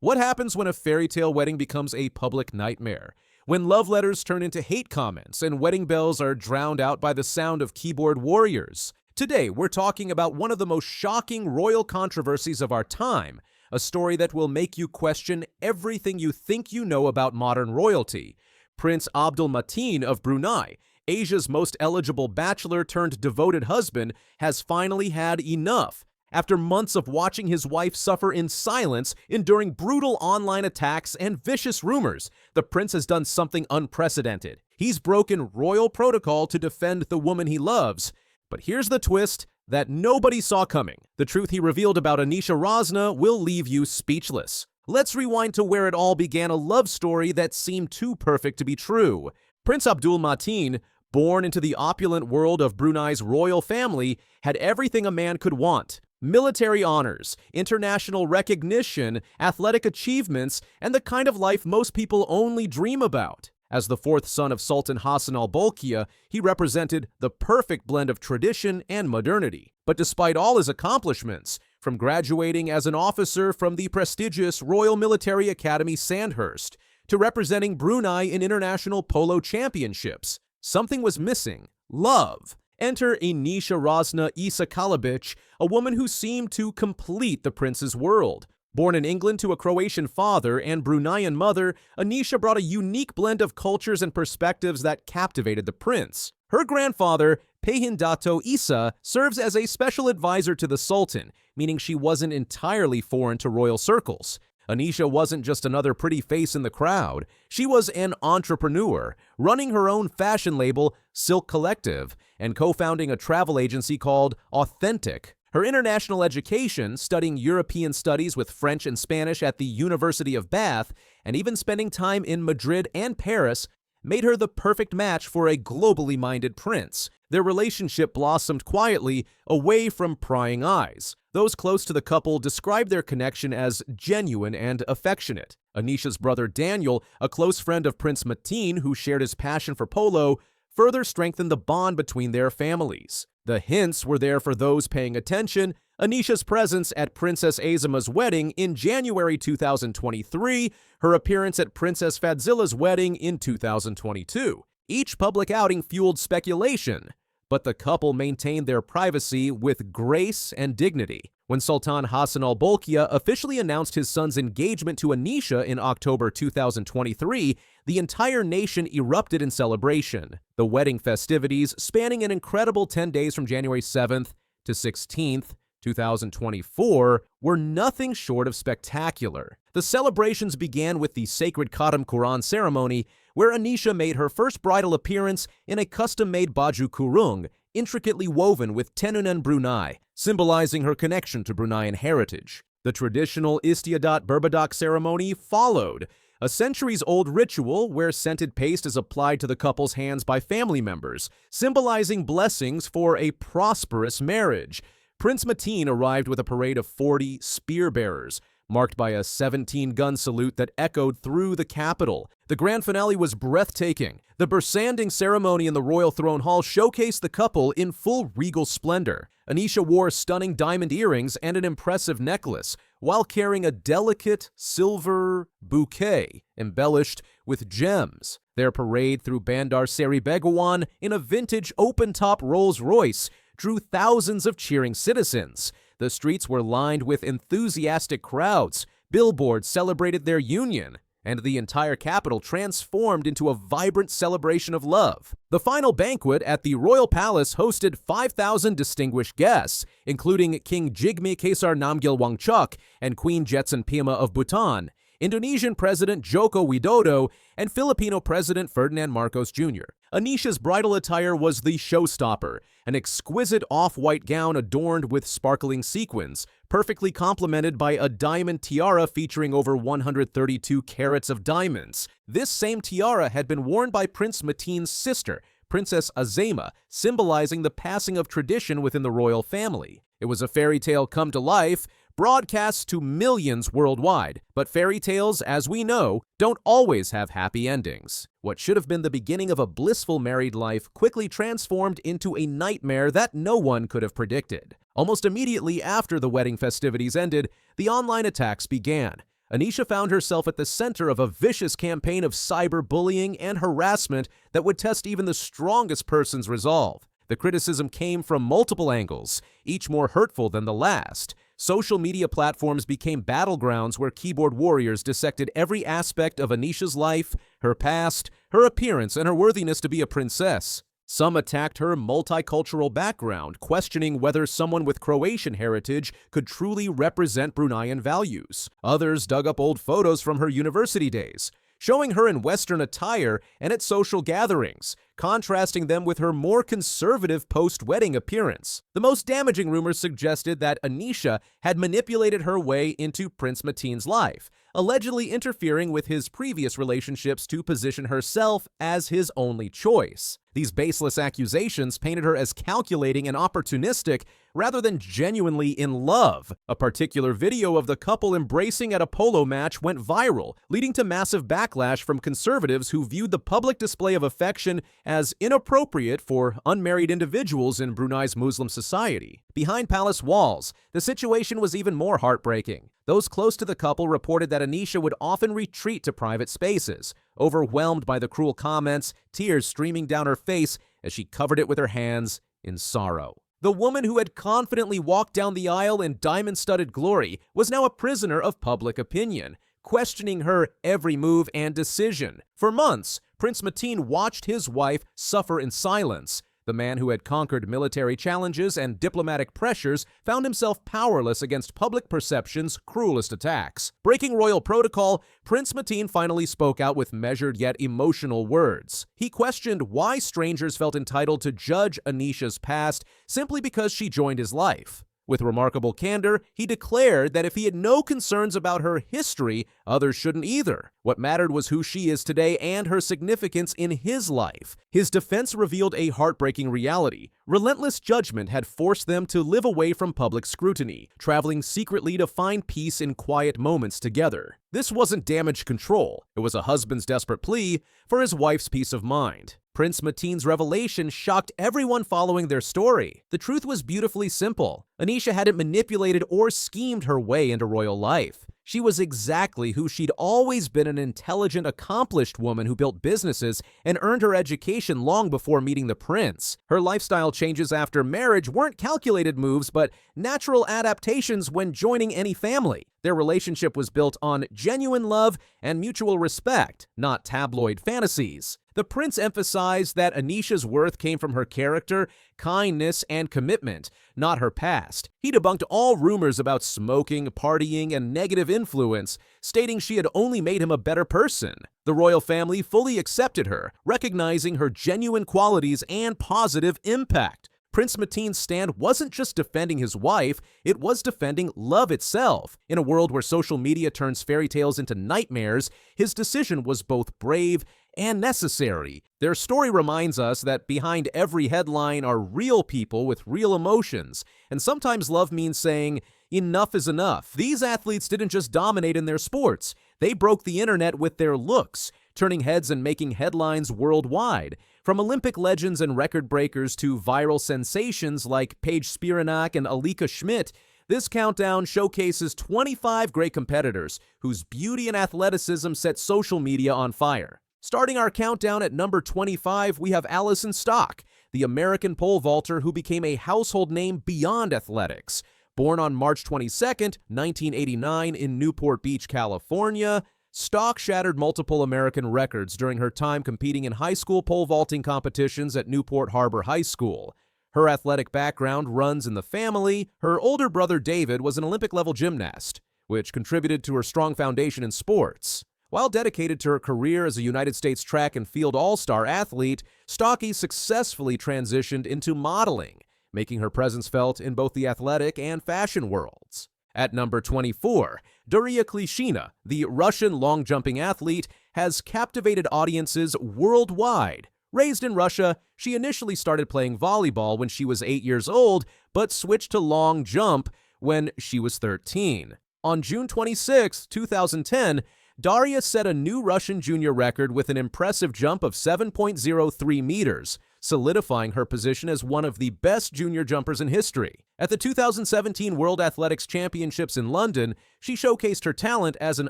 What happens when a fairy tale wedding becomes a public nightmare? When love letters turn into hate comments and wedding bells are drowned out by the sound of keyboard warriors? Today, we're talking about one of the most shocking royal controversies of our time, a story that will make you question everything you think you know about modern royalty. Prince Abdul Mateen of Brunei, Asia's most eligible bachelor turned devoted husband, has finally had enough. After months of watching his wife suffer in silence, enduring brutal online attacks and vicious rumors, the prince has done something unprecedented. He's broken royal protocol to defend the woman he loves. But here's the twist that nobody saw coming. The truth he revealed about Anisha Rosnah will leave you speechless. Let's rewind to where it all began, a love story that seemed too perfect to be true. Prince Abdul Mateen, born into the opulent world of Brunei's royal family, had everything a man could want. Military honors, international recognition, athletic achievements, and the kind of life most people only dream about. As the fourth son of Sultan Hassan al-Bolkiah, he represented the perfect blend of tradition and modernity. But despite all his accomplishments, from graduating as an officer from the prestigious Royal Military Academy Sandhurst to representing Brunei in international polo championships, something was missing: love. Enter Anisha Rosnah Isa Kalabich, a woman who seemed to complete the prince's world. Born in England to a Croatian father and Bruneian mother, Anisha brought a unique blend of cultures and perspectives that captivated the prince. Her grandfather, Pehin Dato Isa, serves as a special advisor to the Sultan, meaning she wasn't entirely foreign to royal circles. Anisha wasn't just another pretty face in the crowd. She was an entrepreneur, running her own fashion label, Silk Collective, and co-founding a travel agency called Authentic. Her international education, studying European studies with French and Spanish at the University of Bath, and even spending time in Madrid and Paris, made her the perfect match for a globally minded prince. Their relationship blossomed quietly, away from prying eyes. Those close to the couple described their connection as genuine and affectionate. Anisha's brother Daniel, a close friend of Prince Mateen who shared his passion for polo, further strengthened the bond between their families. The hints were there for those paying attention. Anisha's presence at Princess Azima's wedding in January 2023, her appearance at Princess Fadzila's wedding in 2022. Each public outing fueled speculation, but the couple maintained their privacy with grace and dignity. When Sultan Hassan al-Bolkiah officially announced his son's engagement to Anisha in October 2023, the entire nation erupted in celebration. The wedding festivities, spanning an incredible 10 days from January 7th to 16th, 2024, were nothing short of spectacular. The celebrations began with the sacred Khatam Quran ceremony, where Anisha made her first bridal appearance in a custom-made baju kurung, intricately woven with Tenunan Brunei, symbolizing her connection to Bruneian heritage. The traditional Istiadat Berbadak ceremony followed, a centuries-old ritual where scented paste is applied to the couple's hands by family members, symbolizing blessings for a prosperous marriage. Prince Mateen arrived with a parade of 40 spear bearers, marked by a 17-gun salute that echoed through the capital. The grand finale was breathtaking. The bersanding ceremony in the royal throne hall showcased the couple in full regal splendor. Anisha wore stunning diamond earrings and an impressive necklace, while carrying a delicate silver bouquet embellished with gems. Their parade through Bandar Seri Begawan in a vintage open-top Rolls-Royce drew thousands of cheering citizens. The streets were lined with enthusiastic crowds, billboards celebrated their union, and the entire capital transformed into a vibrant celebration of love. The final banquet at the Royal Palace hosted 5,000 distinguished guests, including King Jigme Khesar Namgyel Wangchuck and Queen Jetson Pema of Bhutan, Indonesian President Joko Widodo, and Filipino President Ferdinand Marcos Jr. Anisha's bridal attire was the showstopper, an exquisite off-white gown adorned with sparkling sequins, perfectly complemented by a diamond tiara featuring over 132 carats of diamonds. This same tiara had been worn by Prince Mateen's sister, Princess Azema, symbolizing the passing of tradition within the royal family. It was a fairy tale come to life, broadcast to millions worldwide. But fairy tales, as we know, don't always have happy endings. What should have been the beginning of a blissful married life quickly transformed into a nightmare that no one could have predicted. Almost immediately after the wedding festivities ended, the online attacks began. Anisha found herself at the center of a vicious campaign of cyberbullying and harassment that would test even the strongest person's resolve. The criticism came from multiple angles, each more hurtful than the last. Social media platforms became battlegrounds where keyboard warriors dissected every aspect of Anisha's life, her past, her appearance, and her worthiness to be a princess. Some attacked her multicultural background, questioning whether someone with Croatian heritage could truly represent Bruneian values. Others dug up old photos from her university days, showing her in Western attire and at social gatherings, contrasting them with her more conservative post-wedding appearance. The most damaging rumors suggested that Anisha had manipulated her way into Prince Mateen's life, allegedly interfering with his previous relationships to position herself as his only choice. These baseless accusations painted her as calculating and opportunistic rather than genuinely in love. A particular video of the couple embracing at a polo match went viral, leading to massive backlash from conservatives who viewed the public display of affection as inappropriate for unmarried individuals in Brunei's Muslim society. Behind palace walls, the situation was even more heartbreaking. Those close to the couple reported that Anisha would often retreat to private spaces, overwhelmed by the cruel comments, tears streaming down her face as she covered it with her hands in sorrow. The woman who had confidently walked down the aisle in diamond-studded glory was now a prisoner of public opinion, questioning her every move and decision. For months, Prince Mateen watched his wife suffer in silence. The man who had conquered military challenges and diplomatic pressures found himself powerless against public perception's cruelest attacks. Breaking royal protocol, Prince Mateen finally spoke out with measured yet emotional words. He questioned why strangers felt entitled to judge Anisha's past simply because she joined his life. With remarkable candor, he declared that if he had no concerns about her history, others shouldn't either. What mattered was who she is today and her significance in his life. His defense revealed a heartbreaking reality. Relentless judgment had forced them to live away from public scrutiny, traveling secretly to find peace in quiet moments together. This wasn't damage control. It was a husband's desperate plea for his wife's peace of mind. Prince Mateen's revelation shocked everyone following their story. The truth was beautifully simple. Anisha hadn't manipulated or schemed her way into royal life. She was exactly who she'd always been, an intelligent, accomplished woman who built businesses and earned her education long before meeting the prince. Her lifestyle changes after marriage weren't calculated moves, but natural adaptations when joining any family. Their relationship was built on genuine love and mutual respect, not tabloid fantasies. The prince emphasized that Anisha's worth came from her character, kindness, and commitment, not her past. He debunked all rumors about smoking, partying, and negative influence, stating she had only made him a better person. The royal family fully accepted her, recognizing her genuine qualities and positive impact. Prince Mateen's stand wasn't just defending his wife, it was defending love itself. In a world where social media turns fairy tales into nightmares, his decision was both brave and necessary. Their story reminds us that behind every headline are real people with real emotions, and sometimes love means saying, enough is enough. These athletes didn't just dominate in their sports, they broke the internet with their looks, turning heads and making headlines worldwide. From Olympic legends and record breakers to viral sensations like Paige Spiranak and Alika Schmidt, this countdown showcases 25 great competitors whose beauty and athleticism set social media on fire. Starting our countdown at number 25, we have Alison Stock, the American pole vaulter who became a household name beyond athletics. Born on March 22, 1989 in Newport Beach, California, Stock shattered multiple American records during her time competing in high school pole vaulting competitions at Newport Harbor High School. Her athletic background runs in the family. Her older brother David was an Olympic-level gymnast, which contributed to her strong foundation in sports. While dedicated to her career as a United States track and field all-star athlete, Stocky successfully transitioned into modeling, making her presence felt in both the athletic and fashion worlds. At number 24, Daria Klishina, the Russian long-jumping athlete, has captivated audiences worldwide. Raised in Russia, she initially started playing volleyball when she was 8 years old, but switched to long jump when she was 13. On June 26, 2010, Daria set a new Russian junior record with an impressive jump of 7.03 meters, solidifying her position as one of the best junior jumpers in history. At the 2017 World Athletics Championships in London, she showcased her talent as an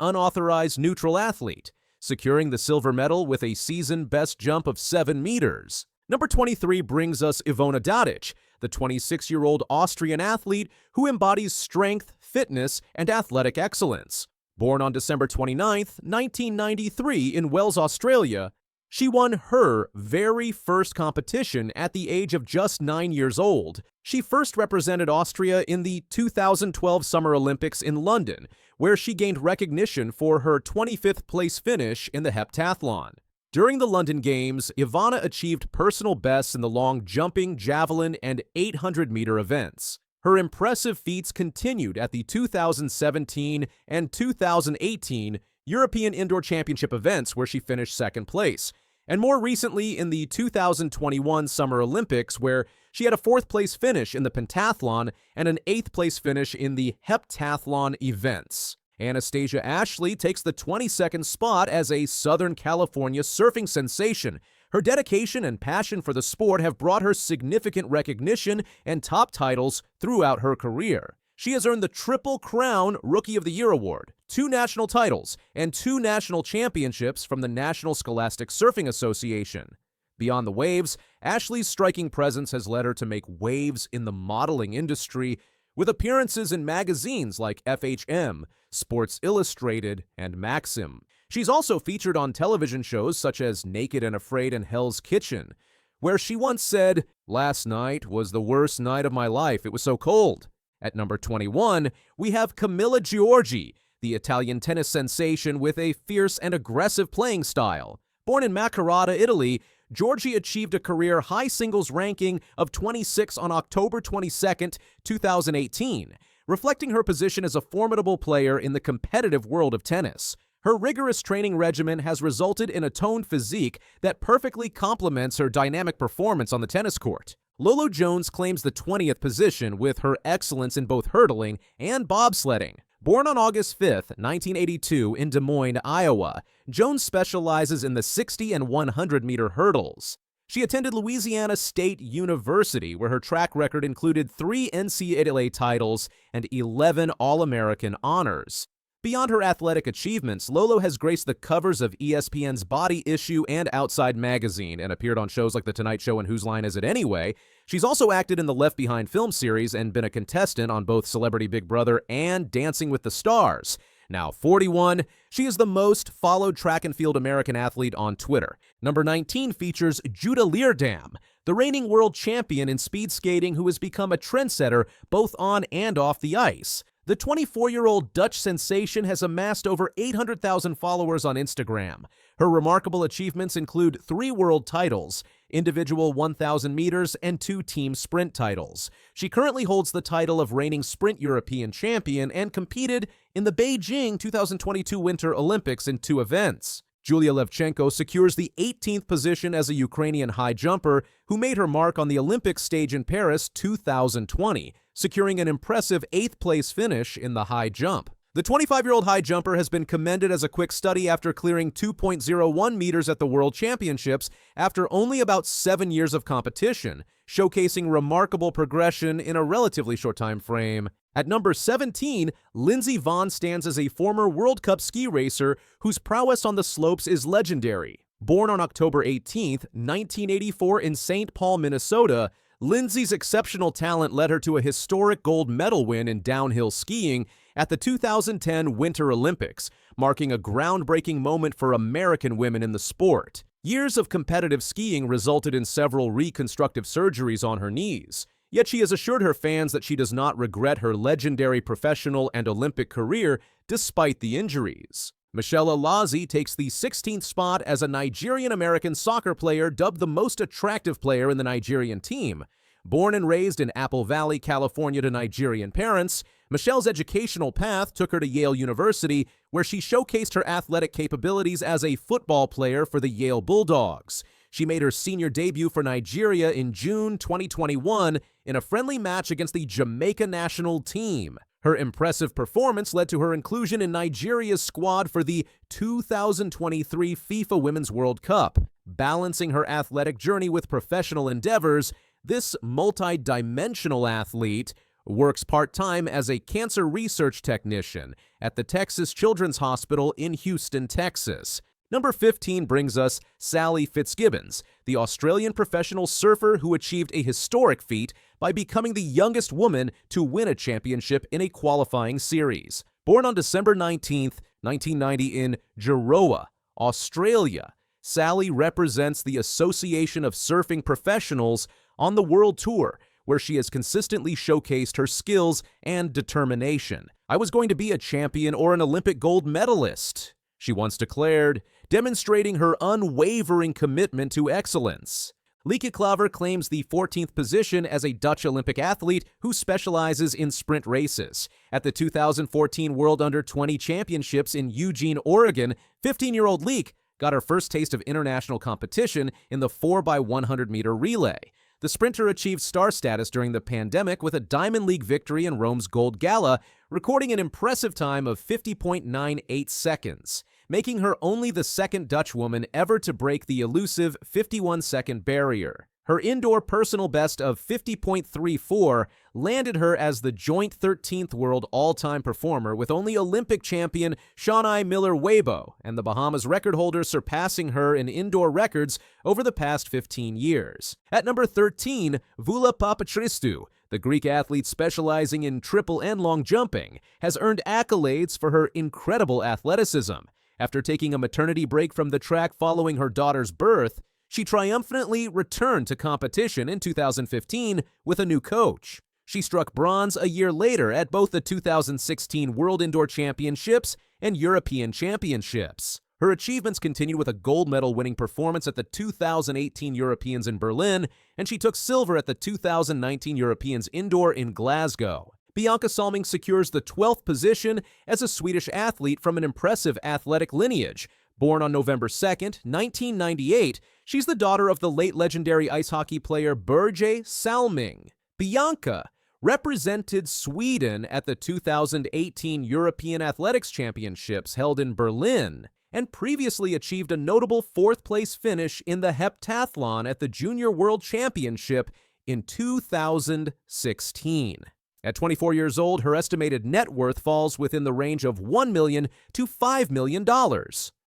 unauthorized neutral athlete, securing the silver medal with a season best jump of 7 meters. Number 23 brings us Ivona Dadic, the 26-year-old Austrian athlete who embodies strength, fitness, and athletic excellence. Born on December 29, 1993 in Wales, Australia, she won her very first competition at the age of just 9 years old. She first represented Austria in the 2012 Summer Olympics in London, where she gained recognition for her 25th place finish in the heptathlon. During the London Games, Ivona achieved personal bests in the long jumping, javelin, and 800-meter events. Her impressive feats continued at the 2017 and 2018 European Indoor Championship events, where she finished second place, and more recently in the 2021 Summer Olympics, where she had a fourth-place finish in the pentathlon and an eighth-place finish in the heptathlon events. Anastasia Ashley takes the 22nd spot as a Southern California surfing sensation. Her dedication and passion for the sport have brought her significant recognition and top titles throughout her career. She has earned the Triple Crown Rookie of the Year award, 2 national titles, and 2 national championships from the National Scholastic Surfing Association. Beyond the waves, Ashley's striking presence has led her to make waves in the modeling industry, with appearances in magazines like FHM, Sports Illustrated, and Maxim. She's also featured on television shows such as Naked and Afraid and Hell's Kitchen, where she once said, "Last night was the worst night of my life. It was so cold." At number 21, we have Camilla Giorgi, the Italian tennis sensation with a fierce and aggressive playing style. Born in Macerata, Italy, Giorgi achieved a career high singles ranking of 26 on October 22, 2018, reflecting her position as a formidable player in the competitive world of tennis. Her rigorous training regimen has resulted in a toned physique that perfectly complements her dynamic performance on the tennis court. Lolo Jones claims the 20th position with her excellence in both hurdling and bobsledding. Born on August 5, 1982 in Des Moines, Iowa, Jones specializes in the 60 and 100-meter hurdles. She attended Louisiana State University, where her track record included 3 NCAA titles and 11 All-American honors. Beyond her athletic achievements, Lolo has graced the covers of ESPN's Body Issue and Outside magazine and appeared on shows like The Tonight Show and Whose Line Is It Anyway? She's also acted in the Left Behind film series and been a contestant on both Celebrity Big Brother and Dancing with the Stars. Now 41, she is the most followed track and field American athlete on Twitter. Number 19 features Judah Leerdam, the reigning world champion in speed skating who has become a trendsetter both on and off the ice. The 24-year-old Dutch sensation has amassed over 800,000 followers on Instagram. Her remarkable achievements include 3 world titles, individual 1,000 meters, and 2 team sprint titles. She currently holds the title of reigning sprint European champion and competed in the Beijing 2022 Winter Olympics in 2 events. Julia Levchenko secures the 18th position as a Ukrainian high jumper who made her mark on the Olympic stage in Paris 2020, securing an impressive 8th place finish in the high jump. The 25-year-old high jumper has been commended as a quick study after clearing 2.01 meters at the World Championships after only about 7 years of competition, showcasing remarkable progression in a relatively short time frame. At number 17, Lindsey Vonn stands as a former World Cup ski racer whose prowess on the slopes is legendary. Born on October 18, 1984 in St. Paul, Minnesota, Lindsey's exceptional talent led her to a historic gold medal win in downhill skiing at the 2010 Winter Olympics, marking a groundbreaking moment for American women in the sport. Years of competitive skiing resulted in several reconstructive surgeries on her knees. Yet she has assured her fans that she does not regret her legendary professional and Olympic career despite the injuries. Michelle Alazi takes the 16th spot as a Nigerian-American soccer player dubbed the most attractive player in the Nigerian team. Born and raised in Apple Valley, California to Nigerian parents, Michelle's educational path took her to Yale University, where she showcased her athletic capabilities as a football player for the Yale Bulldogs. She made her senior debut for Nigeria in June 2021 in a friendly match against the Jamaica national team. Her impressive performance led to her inclusion in Nigeria's squad for the 2023 FIFA Women's World Cup. Balancing her athletic journey with professional endeavors, this multi-dimensional athlete works part-time as a cancer research technician at the Texas Children's Hospital in Houston, Texas. Number 15 brings us Sally Fitzgibbons, the Australian professional surfer who achieved a historic feat by becoming the youngest woman to win a championship in a qualifying series. Born on December 19, 1990 in Jiroa, Australia, Sally represents the Association of Surfing Professionals on the World Tour, where she has consistently showcased her skills and determination. "I was going to be a champion or an Olympic gold medalist," she once declared, demonstrating her unwavering commitment to excellence. Lieke Klaver claims the 14th position as a Dutch Olympic athlete who specializes in sprint races. At the 2014 World Under-20 Championships in Eugene, Oregon, 15-year-old Lieke got her first taste of international competition in the 4x100-meter relay. The sprinter achieved star status during the pandemic with a Diamond League victory in Rome's Gold Gala, recording an impressive time of 50.98 seconds, making her only the second Dutch woman ever to break the elusive 51-second barrier. Her indoor personal best of 50.34 landed her as the joint 13th world all-time performer with only Olympic champion Shaunai Miller-Weibo and the Bahamas record holder surpassing her in indoor records over the past 15 years. At number 13, Voula Papachristou, the Greek athlete specializing in triple and long jumping, has earned accolades for her incredible athleticism. After taking a maternity break from the track following her daughter's birth, she triumphantly returned to competition in 2015 with a new coach. She struck bronze a year later at both the 2016 World Indoor Championships and European Championships. Her achievements continued with a gold medal-winning performance at the 2018 Europeans in Berlin, and she took silver at the 2019 Europeans Indoor in Glasgow. Bianca Salming secures the 12th position as a Swedish athlete from an impressive athletic lineage. Born on November 2, 1998, she's the daughter of the late legendary ice hockey player Börje Salming. Bianca represented Sweden at the 2018 European Athletics Championships held in Berlin, and previously achieved a notable fourth-place finish in the heptathlon at the Junior World Championship in 2016. At 24 years old, her estimated net worth falls within the range of $1 million to $5 million.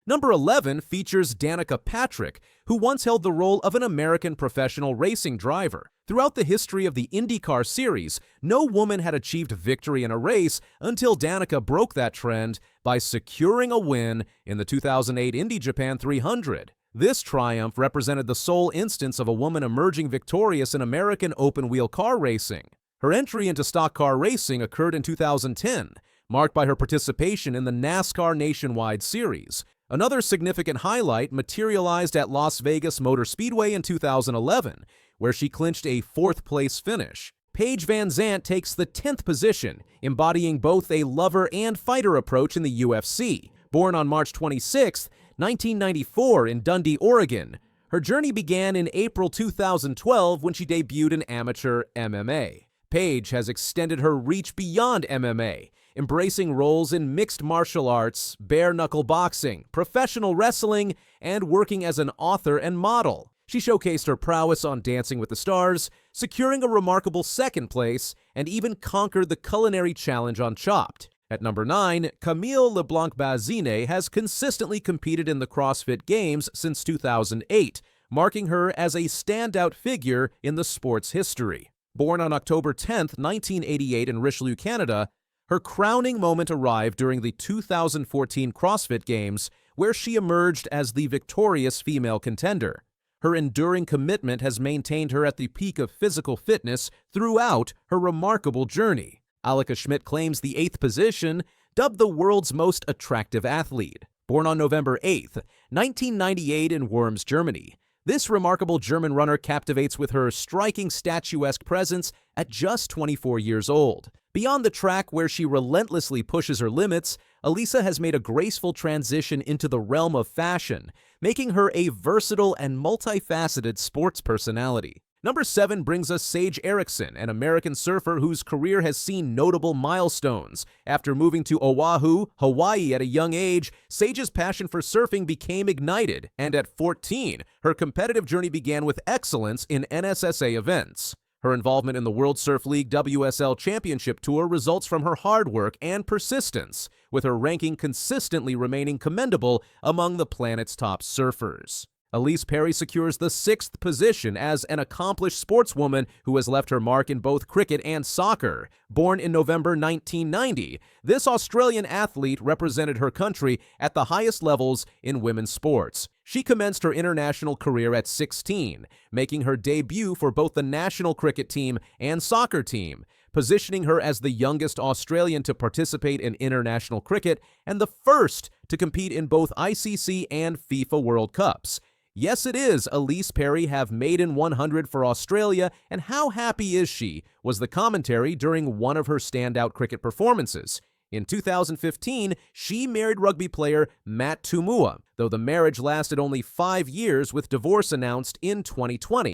Number 11 features Danica Patrick, who once held the role of an American professional racing driver. Throughout the history of the IndyCar series, no woman had achieved victory in a race until Danica broke that trend by securing a win in the 2008 Indy Japan 300. This triumph represented the sole instance of a woman emerging victorious in American open-wheel car racing. Her entry into stock car racing occurred in 2010, marked by her participation in the NASCAR Nationwide Series. Another significant highlight materialized at Las Vegas Motor Speedway in 2011, where she clinched a fourth-place finish. Paige Van Zandt takes the 10th position, embodying both a lover and fighter approach in the UFC. Born on March 26, 1994 in Dundee, Oregon, her journey began in April 2012 when she debuted in amateur MMA. Paige has extended her reach beyond MMA, embracing roles in mixed martial arts, bare-knuckle boxing, professional wrestling, and working as an author and model. She showcased her prowess on Dancing with the Stars, securing a remarkable second place, and even conquered the culinary challenge on Chopped. At number 9, Camille LeBlanc-Bazine has consistently competed in the CrossFit Games since 2008, marking her as a standout figure in the sport's history. Born on October 10, 1988 in Richelieu, Canada, her crowning moment arrived during the 2014 CrossFit Games, where she emerged as the victorious female contender. Her enduring commitment has maintained her at the peak of physical fitness throughout her remarkable journey. Alika Schmidt claims the 8th position, dubbed the world's most attractive athlete. Born on November 8, 1998 in Worms, Germany, this remarkable German runner captivates with her striking statuesque presence at just 24 years old. Beyond the track where she relentlessly pushes her limits, Alisa has made a graceful transition into the realm of fashion, making her a versatile and multifaceted sports personality. Number 7 brings us Sage Erickson, an American surfer whose career has seen notable milestones. After moving to Oahu, Hawaii at a young age, Sage's passion for surfing became ignited, and at 14, her competitive journey began with excellence in NSSA events. Her involvement in the World Surf League WSL Championship Tour results from her hard work and persistence, with her ranking consistently remaining commendable among the planet's top surfers. Elise Perry secures the 6th position as an accomplished sportswoman who has left her mark in both cricket and soccer. Born in November 1990, this Australian athlete represented her country at the highest levels in women's sports. She commenced her international career at 16, making her debut for both the national cricket team and soccer team, positioning her as the youngest Australian to participate in international cricket and the first to compete in both ICC and FIFA World Cups. Yes, it is. Elise Perry have maiden 100 for Australia, and how happy is she, was the commentary during one of her standout cricket performances. In 2015, she married rugby player Matt Tumua, though the marriage lasted only 5 years with divorce announced in 2020.